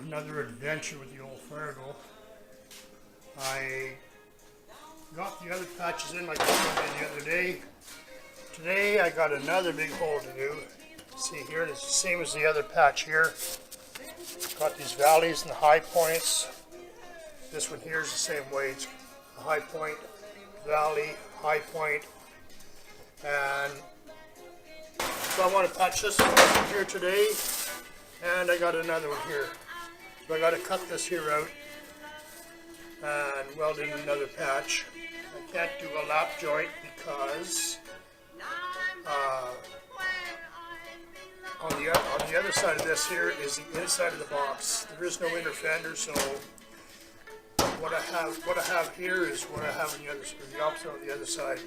another adventure with the old Fargo. I got the other patches in like I did the other day. Today I got another big hole to do. See here, it's the same as the other patch here. Got these valleys and the high points. This one here is the same way. It's a high point, valley, high point. And so I want to patch this one here today. And I got another one here. So I got to cut this here out and weld in another patch. I can't do a lap joint because on the other side of this here is the inside of the box. There is no inner fender, so what I have here is what I have on the opposite on the other side.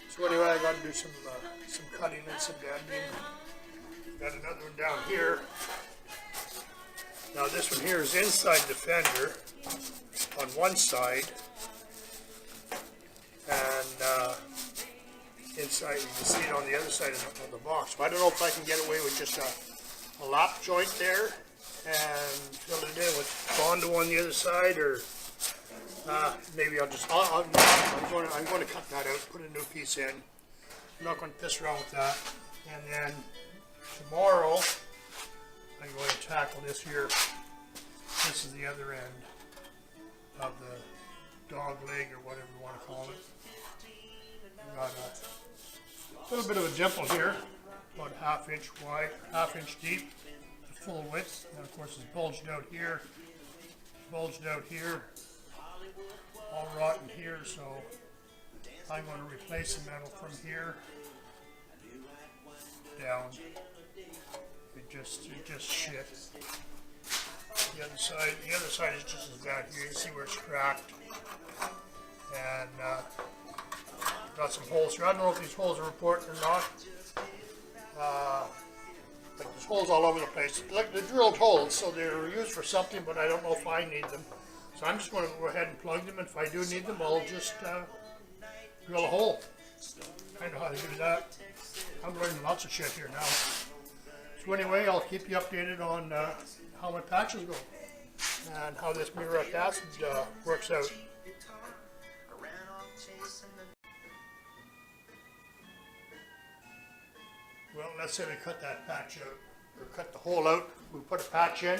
So anyway, I got to do some cutting and some bending. Got another one down here. Now this one here is inside the fender on one side, and inside you can see it on the other side of the box. So I don't know if I can get away with just a lap joint there and fill it in with Bondo on the other side, or maybe I'm going to cut that out, put a new piece in. I'm not going to piss around with that. And then tomorrow I'm going to tackle this here. This is the other end of the dog leg, or whatever you want to call it. Got a little bit of a dimple here, about ½ inch wide, ½ inch deep, full width. And of course it's bulged out here, all rotten here. So I'm going to replace the metal from here down. It just shit. The other side is just as bad here. You can see where it's cracked, and got some holes here. I don't know if these holes are important or not. But there's holes all over the place. Like they're drilled holes, so they're used for something, but I don't know if I need them. So I'm just going to go ahead and plug them. And if I do need them, I'll just drill a hole. I know how to do that. I'm learning lots of shit here now. So anyway, I'll keep you updated on how my patches go and how this muriatic acid works out. Well, let's say we cut that patch out, or cut the hole out. We put a patch in.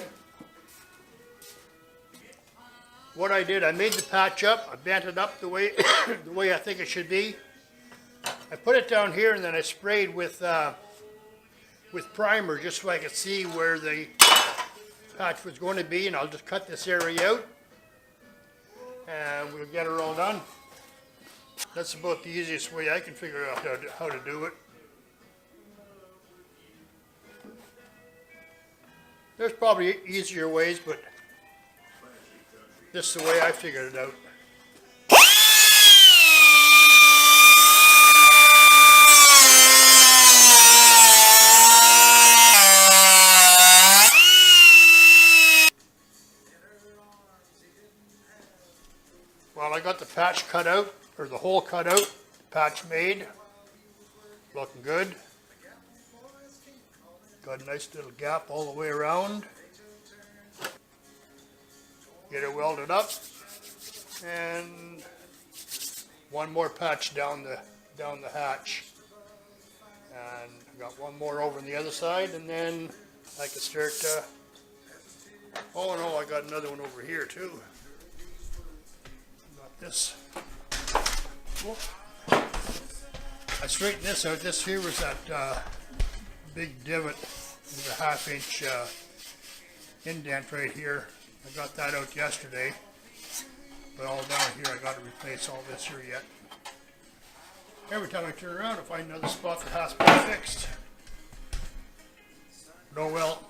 What I did, I made the patch up. I bent it up the way the way I think it should be. I put it down here, and then I sprayed with primer just so I could see where the patch was going to be, and I'll just cut this area out and we'll get it all done. That's about the easiest way I can figure out how to do it. There's probably easier ways, but this is the way I figured it out. Well, I got the patch cut out, or the hole cut out, patch made, looking good. Got a nice little gap all the way around. Get it welded up, and one more patch down the hatch. And I got one more over on the other side, and then I can start. Oh no, I got another one over here too. This. I straightened this out. This here was that big divot with a ½ inch indent right here. I got that out yesterday, but all down here I got to replace all this here yet. Every time I turn around I find another spot that has to be fixed. But oh well,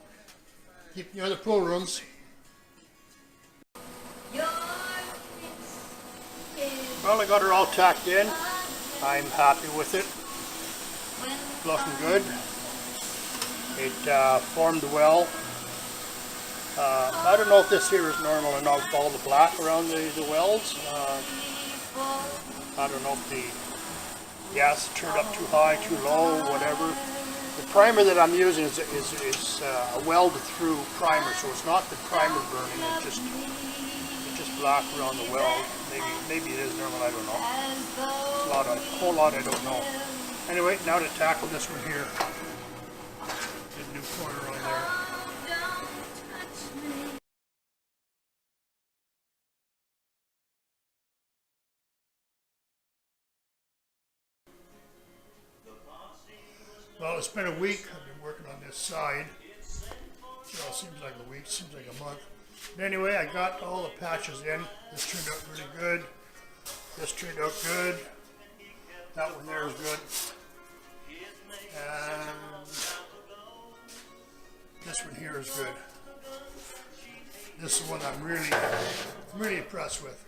keep the other pool rooms. Well, I got her all tacked in. I'm happy with it. Looking good. It formed well. I don't know if this here is normal or not with all the black around the welds. I don't know if the gas turned up too high, too low, whatever. The primer that I'm using is a Weld through primer, so it's not the primer burning. It's just black around the weld. Maybe it is normal. I don't know. It's a whole lot I don't know. Anyway, now to tackle this one here. Get a new corner on there. Well, it's been a week. I've been working on this side. Well, it seems like a week, seems like a month. But anyway, I got all the patches in. This turned out really good. This turned out good. That one there is good. And this one here is good. This is the one I'm really impressed with.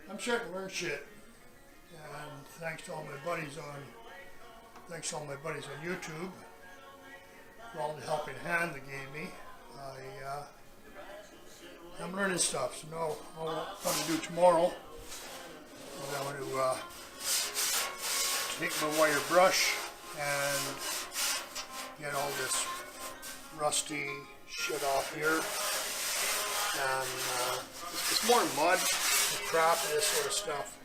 I'm starting to learn shit, and thanks to all my buddies on YouTube for all the helping hand they gave me. I'm learning stuff. So now what I'm going to do tomorrow is I'm going to take my wire brush and get all this rusty shit off here, and it's more mud, crap, and this sort of stuff.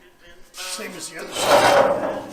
Same as the other side.